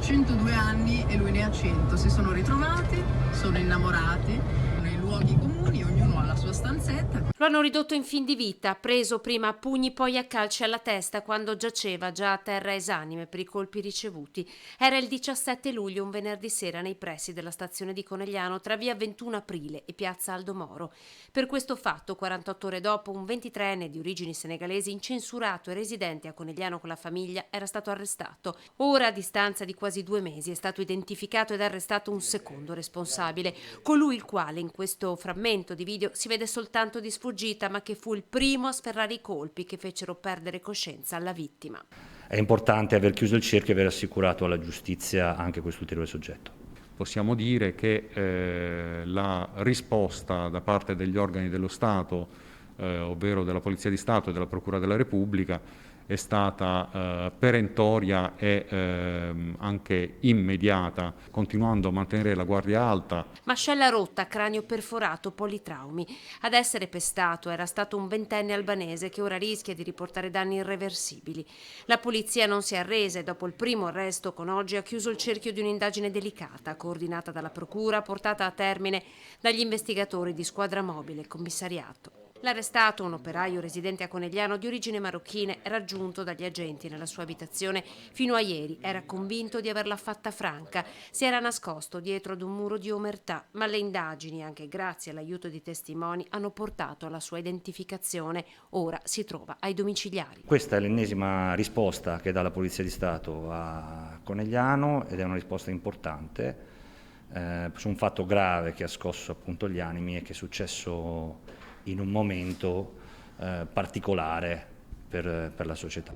102 anni e lui ne ha 100. Si sono ritrovati, sono innamorati, nei luoghi comuni, ognuno ha la sua stanzetta. Lo hanno ridotto in fin di vita, preso prima a pugni poi a calci alla testa quando giaceva già a terra esanime per i colpi ricevuti. Era il 17 luglio, un venerdì sera, nei pressi della stazione di Conegliano tra via 21 Aprile e piazza Aldo Moro. Per questo fatto, 48 ore dopo, un 23enne di origini senegalesi, incensurato e residente a Conegliano con la famiglia, era stato arrestato. Ora, a distanza di quasi 2 mesi, è stato identificato ed arrestato un secondo responsabile, colui il quale in questo frammento di video si vede soltanto di sfuggita, ma che fu il primo a sferrare i colpi che fecero perdere coscienza alla vittima. È importante aver chiuso il cerchio e aver assicurato alla giustizia anche questo ulteriore soggetto. Possiamo dire che la risposta da parte degli organi dello Stato, ovvero della Polizia di Stato e della Procura della Repubblica, è stata perentoria e anche immediata, continuando a mantenere la guardia alta. Mascella rotta, cranio perforato, politraumi. Ad essere pestato era stato un 20enne albanese che ora rischia di riportare danni irreversibili. La polizia non si è arresa e dopo il primo arresto con oggi ha chiuso il cerchio di un'indagine delicata, coordinata dalla procura, portata a termine dagli investigatori di squadra mobile e commissariato. L'arrestato, un operaio residente a Conegliano di origine marocchine, raggiunto dagli agenti nella sua abitazione fino a ieri, era convinto di averla fatta franca. Si era nascosto dietro ad un muro di omertà, ma le indagini, anche grazie all'aiuto di testimoni, hanno portato alla sua identificazione. Ora si trova ai domiciliari. Questa è l'ennesima risposta che dà la Polizia di Stato a Conegliano ed è una risposta importante su un fatto grave che ha scosso appunto gli animi e che è successo in un momento particolare per la società.